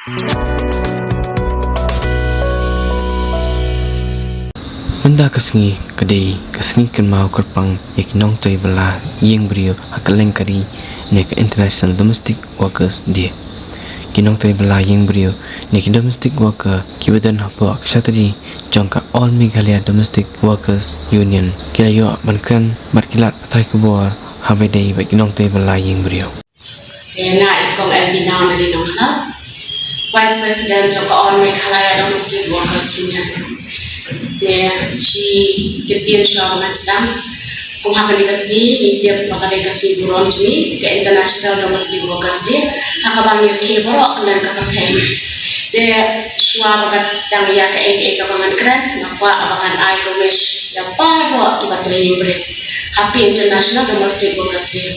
Manda kesengi kedai kesengi kan mau kerpang yakinong toy bala yang beriu hakaleng kari nek international domestic workers dia kinong toy bala yang beriu nek domestic worker kibadan hapo akshatri jongka all Meghalaya domestic workers union kirayo bankran markilat patai kubor habedai ba kinong toy bala yang beriu na ikong Elvina Marinong Club, Vice President of all Meghalaya Domestic Workers Union. She Kitian Shawan Islam, Kumhakali Kasi, India Makale Kasi Buron Jumi, ke International Domestic Workers Day, Hakabangir Keboro, dan Kapatay. Shua Bagat Stang Ya ke Kabangan Kran, Nakwa Abakan I Komish, yang Paro Kibatri Imbre. Happy International Domestic Workers Day.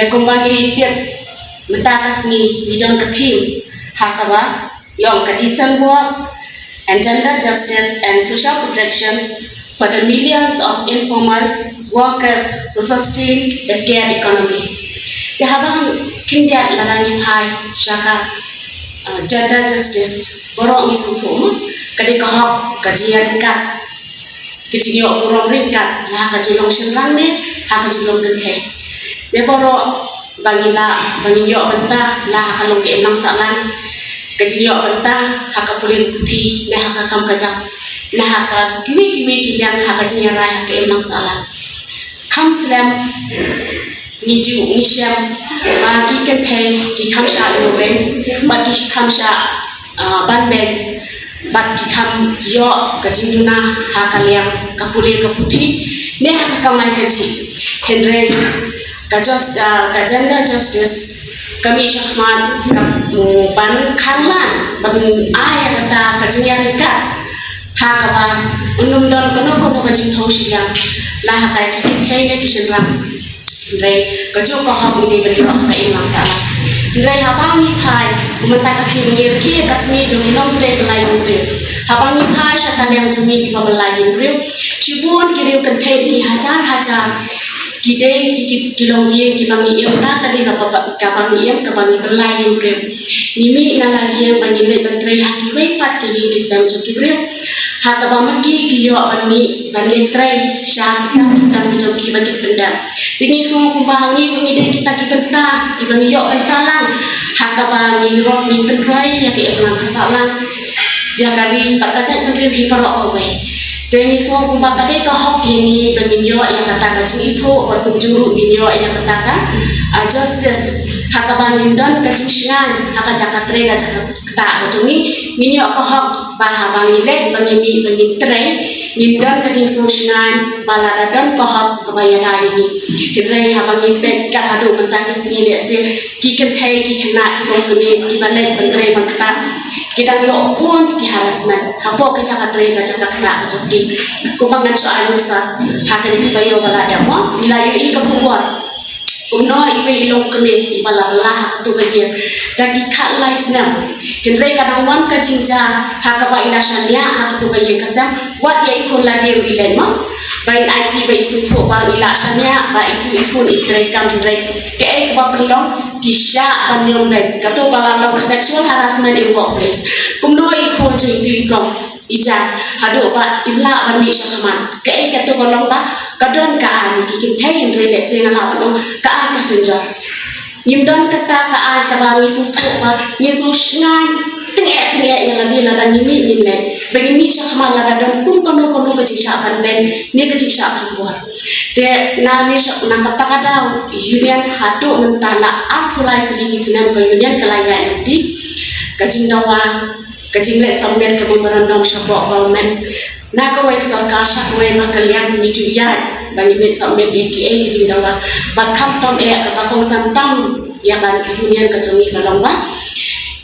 Kumbagi India Metakas ni bidang ketim Hakaba, Yong Katisan Work, and gender justice and social protection for the millions of informal workers to sustain the care economy. They have kindiat lalani pai shaka gender justice borong isufum kadi kahap kajian kat kejinyo borong ringkat lah kajilong shenrang ne ha kajilong genthe. They borong bangila banginyo benta lah kalong ke emang salan kejiyok bentah haka pulir putih nah haka kam kajak nah haka kiwi kilian haka jenyerai haka emang salah kam slam niju nisham ki kenteng ki kam sha loben bat ki kam sha banben bat ki kam yo kejinuna haka liang kapulir putih nah haka kamai kaji henry gender justice kami syahman ban kanlan ban ayah kata kajian kat hakaba unum don kono kajing thausiang lah kai kithai ki senram rei kajo ko ha ni ben ro ka imang sala rei habang ni phai umata kasi ni ki kasmi jumi long pre lai pre habang ni phai shatan yang jumi ki babelai pre chibun ki reu kanthai ki hajar kidai kilong ye kibangi em na tadi kabangi em kabangi belai em brem nimi nalagi em bangi le bentre haki wei pat ki disam joki brem hakabama ki yo bani bani tre sha kita jam joki bagi benda tingi semua kumbangi pengide kita ki benta ibangi yo bentalang hakabangi ro ni pentrai ya ki em kasalang dia kali pat kacak bentre hi parok kowe Tengi semua kumpa tadi kahok ini benyo yang katakan cing itu berkunjuru benyo yang katakan justice hakaban indon kacing shingan haka jakat re jakat kata bojungi benyo kahok bahabang ilek bengimi bengitre indon kacing shingan baladadon kahok kebayara ini hidrai habang impek kat hadu mentang kesini lese kiken thai kikena kikong kene kibalek bentre bangkata kita yo pun ki harassment hapo ke jakat re jakat kata joki kupangan soal nusa hakane kibayo bala damo nilayo I kabuat umno ibe ilong keme ibala bala tu bagian dan dikat lai senam hindre kadang wan ka jinja hakaba inasanya hak tu bagian kasam wat ya ikun ladir ilen ma bain IT ba isu tu ba ilasanya ba itu ikun itre kam hindre ke ba perlong kisah banyong red kato bala lo sexual harassment in workplace kumno ikun jo itu ikon ija hadu ba ibla bani syakaman ke kato kolong ba kadon ka ani kikin thayin rele sengala bano ka ka senja nimdon kata ka an ka ba mi su ba ni su shnai tenge ya labi la dan mi minne bagi mi syakaman la dan kum kono ka jisha ban ben ni ka jisha kan buat te na ni na kata kata union hadu mentala apulai pilih senam ke union kelaya nanti kajing dawa kajing le sambil ke memorandum syabok government na ka wai sarkar sha wai makalian ni juya bagi me sambil EKA kajing dawa bat kam tom ka pakong santam ya kan union kajungi kalongwa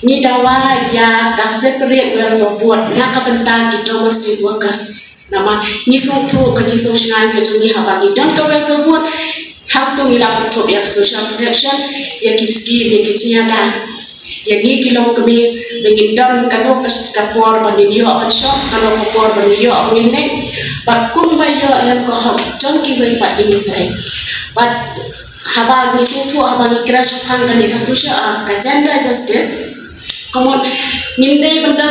ni dawa ya ka separate welfare board na ka bentang di domestic workers nama ni suatu kajing social kajungi habagi don ka welfare board hak tu mila ka top ya social protection ya kiski ya kichiada yang ni kilong kami bengindam kanu kapor bandiyo on shop kanu kapor bandiyo on minne pat kum bayo lam ko hab jongki bai pat ini trai pat haba ni sutu haba ni crash hang kan ka social ka gender justice Kemudian nyimdai pendang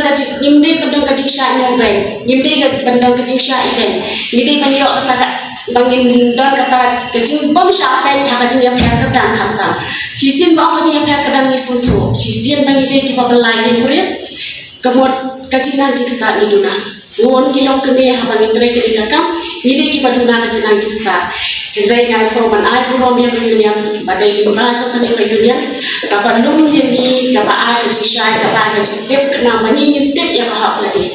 kajik syak nyobeng, nyimdai pendang kajik syak iben, nyimdai penyok kata bangin dan kata kajing bom syak pen kajing ya pen kedan hamtam, cisin bang kajing ya pen kedan ngisutro, cisin bangide kita belai kurir, kemudian kajing nanjing start ni duna, nuon kilong kene habang indre kene kakam, nyimdai kita duna kajing nanjing start. Hindai yang soban ai burom yang union badai lima jok kene union kapan lum ni kapa ai ke cisai kapa ke tip kena mani ni tip yang kahap lagi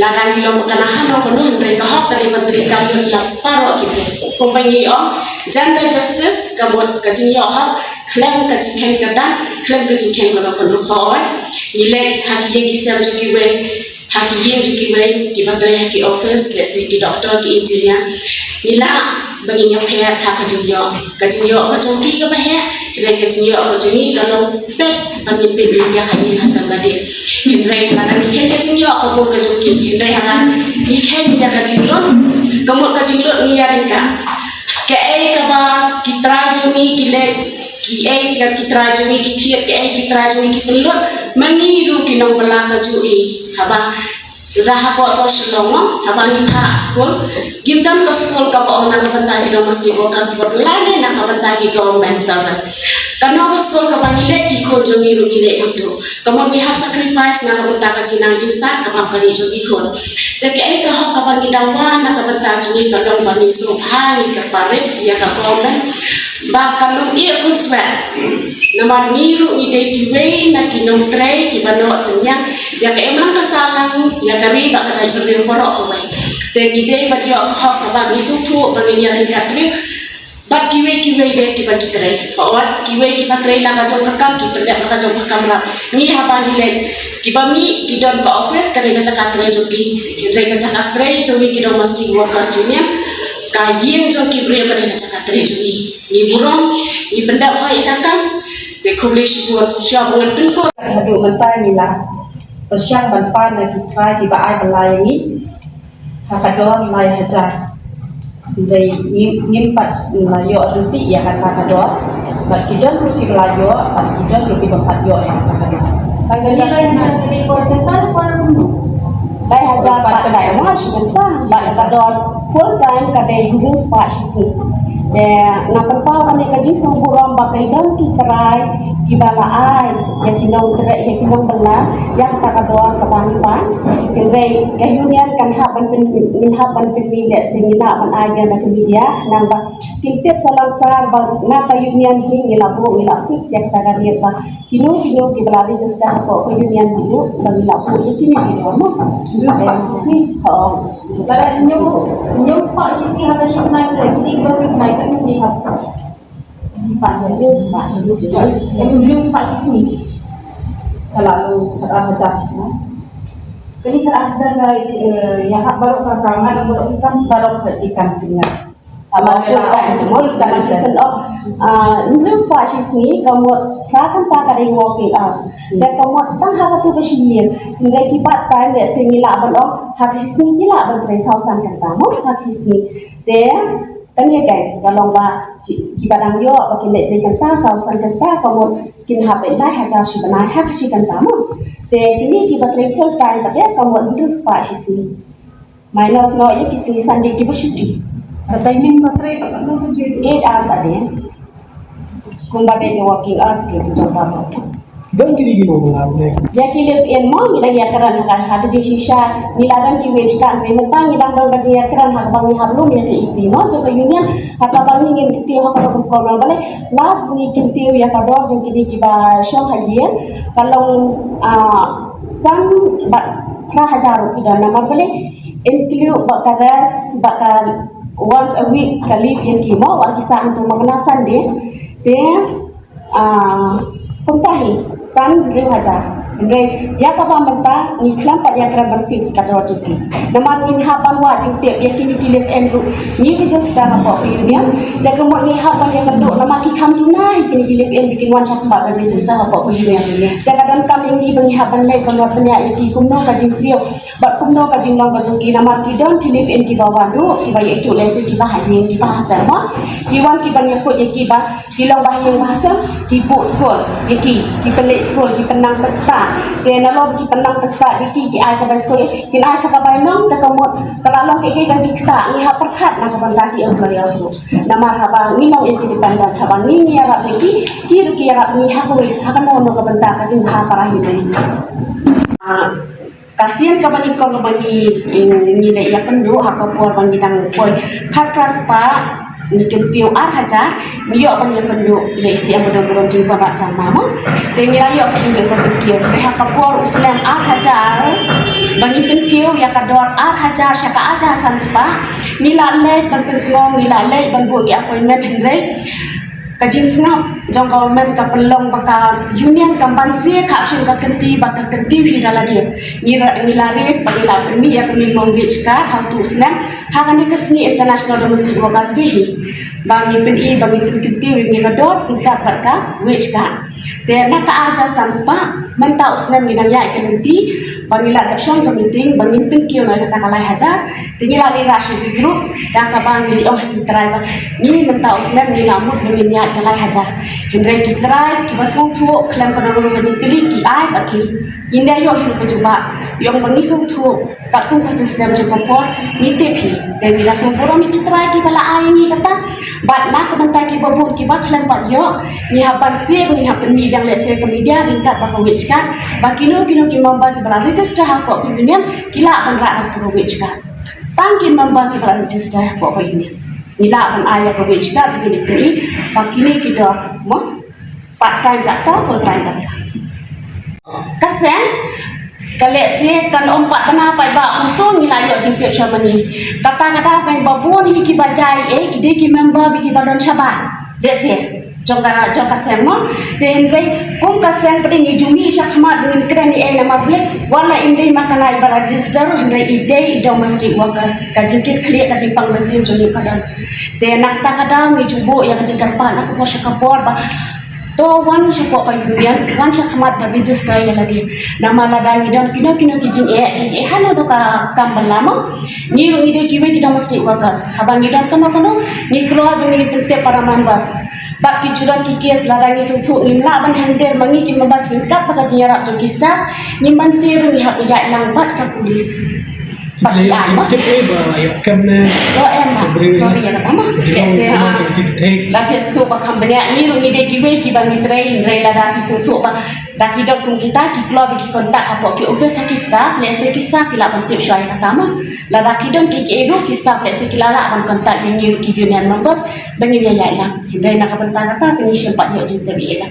lagan bilo makanahan no kono hindai kahap dari menteri kami yang paro gitu kompani om gender justice kabut kajing yo hap klaim kajing ken kedan klaim kajing ken kono hoy nilai haki yang kisam joki we haki yang joki we ki badai haki office lesi ki doktor ki engineer nila bagi nyopet hak kajing yo kajong ki ke bahaya re kajing yo kajong ni kalau pet bagi pet yang hanya hasan lagi indrai halan ikan kajing yo kabur kajong ki indrai halan ikan dia kajing lo kamu kajing lo ni yarin ka ke ai kaba kitra jumi kile ki ai kitra jumi ki thiet ke ai kitra jumi ki pelot mangiru ki nong bala kajui haba raha po social long habang ipa school gimdam ke school ka po na kabantay domestic workers but lagi na kabantay government servant kano ke school ka pangile ki ko jongi ru gile itu kamo we have sacrifice na kabantay ka jinang jinsa ka kali jogi ko te ke ai ka hok ka pangidawa na kabantay jongi ka dong paning so hai ka parit ya ka government ba kalum ia kun sweat nama niru ni day kiwe na kinong tray kibano senyang ya ka emang kasalang ya kari ba kasay beri porok ko mai te gide ba yo hok ka ba misutu ba ni yarin ka tri bat kiwe de kiba kitray awat kiwe kiba tray la ka jong kakam ki perda ka jong kakam rap ni haba ni le kiba mi kidon ka office ka ga chaka tray joki re ka chaka tray jogi kidon domestic workers union ka yin joki bre ka ga chaka tray jogi ni burong ni perda hai kakam te khobli shibur shab ngan pin ko hadu mentai ni las persiang banpan na kitrai tiba ai balai ni hakador lai hajar dai nimpat layo nanti ya kan hakador bat kidon ruki layo bat kidon ruki bampat yo yang hakador Jadi yang dari kota pun lai hajar bat kedai mas kan bat hakador full time kadai use spasi na pertama ni kaji sumburam bakai dan kitrai kibala ai yang kinong bela yang takador kabanipan kembali ke union kan hapan pin singina man ai na media nang ba kintip salangsar ba na ka union hing ilabu fix yang tagadir ba kinu kibala register ko union dulu bagi labu itu ni mo si Kalau new spot isi harus naik lagi, baru naik lagi ni apa? new spot isi kalau hajar Jadi kalau ajar yang baru karangan baru ikan tinggal. Mul kan season of new spot isi kamu kan tak ada working hours dan kamu tang hak tu bersihir hingga kibat kan dia semila belum hak sini kila bertrai sausan kan kamu hak sini dia kan ya kan kalau ba kibat yo bakin dek kan ta sausan kan ta kamu kin hak lai hajar si benai hak si kan kamu dia kini kibat full time tapi kamu new spot isi minus no ya kisi Sunday kibat syuting Timing baterai tak perlu 8 hours a day. Kung bagay ni working hours gitu contoh. Dan kiri gino mengambil. Jadi live in mo nila yakaran kan hada je shisha niladan ki wage kan ni mentang nidang bang gaji yakaran hak bang hablum ya ke isi no jo union hak bang ngin kiti hak ko ko bale last ni kiti ya ka do jeng kini ki ba shong hajian kalau sam ba ka hajar ki dan nama bale include bakadas bakal once a week kali yang kimo war kisah untuk mengenasan dia puntahi san ring hajar Ngai ya ka pamenta ni klam pa ya kran fix ka do chuki naman in hapan wa jing te ya kini kilip enru ni register ha po ya da ka mo ni hapan ya ka do nama ki kam tunai kini kilip en bikin wan chak ba register ha po ya da ka dan kam ni bang hapan le ka no panya ya ki kumno ka jing sio ba kumno ka jing long ka chuki nama ki don kilip en ki ba wandu ki ba ya tu le se ki ba ha ni ki ba sa ma ki wan ki ban ya ko ya ki ba ki long ba yang bahasa ki bu school ya ki pelik school ki penang pesta dia nalo ki penang pesta di ai ka basko kin ai sa ka bainong ta kamot kalalong ke gaji kita ni ha perkat na kabanda ki ang bariasu na marhaba ni long independent saban ni ya ra ki kiru ki ya ni ha ko ha ka no kabanda ka jing ha para hi kasian kabani ko kabani ni le ya kan do ha ka por bang dang poi khatras pa ni kentiu ar hajar ni yo bang ya kan do le isi am do borom jing ba sama mo te ni la yo kan do ko kentiu ha ka por uslam ar hajar bang kentiu ya ka dor ar hajar sya ka aja san spa ni la le ban pen smong ni la le ban bo ki appointment hendre kajing sengap jong government ka pelong baka union kamban sia kapsin ka kenti baka kenti hi dala dia ni laris bagi la mi ya kami mongwich card how to snap hakani kasni international domestic workers day hi bagi pen i bagi kenti ni ka dot tingkat baka wage card de nak ka aja samspa menta usnam ni nang ya kenti bagi la caption ka meeting bagi pen kio na kata kalai hajar tingi la li rashi group da ka bagi oh ki try ni menta usnam ni lamut bagi ya kalai hajar hindrai ki try ki basong thu klam kana ro ga jikli ki ai baki india yo hi ko juba yo bangi song thu ka tung ka system je kompor ni tepi de mi la song poro mi ki try ki bala ai ni kata bat na ka banta ki babut ki ba klam bat yo ni haban se ni hapan mi dang le se ka media ringkat ba ko wich ka baki no ki mamba ki bala register ha ko ki union kila ban ra ka wich ka tang ki mamba ki bala register ko ko union nila ban aya ko wich ka begini ni bakini kita mo part time kata full time kata kasen kale si kan ompat bana pai ba untung nila yo jingtep shamani kata kan babon hi ki bajai kide ki member bi ki badon shaban desi jongka semo then dei kum kasen pring jumi shakmat dengan keren nama blik wala inde makana iba register inde ide domestic workers kajikit clear kajipang bensin joni kadang de nakta kadang ni jubo ya kajikan pa nak ko shakapor ba to wan shako ka union wan shakmat ba register ya lagi nama ladang idon kino kijing e halo do ka kambalamo ni ru ide kiwe ki domestic workers habang idon kano ni keluar dengan tente para members bak ki juran ki kes larangi suthu nimla ban handel mangi ki mabas lingkap baka jinyara jo kista nimban siru ni hak ya lang bat ka polis bak ki ai ba lo em ba sorry ya kata ma kese la ke su ba kambanya ni ru ni de ki we ki bangi train re la da ki suthu ba da ki dok kum kita ki klo bi ki kontak apo ki office ki staff le se ki staff la ban tip shai kata ma la da ki dong ki edu ki staff le se ki la ban kontak ni ki union members bangi ya ya lang hindai nak bentar kata ni sempat yo jinte bi ya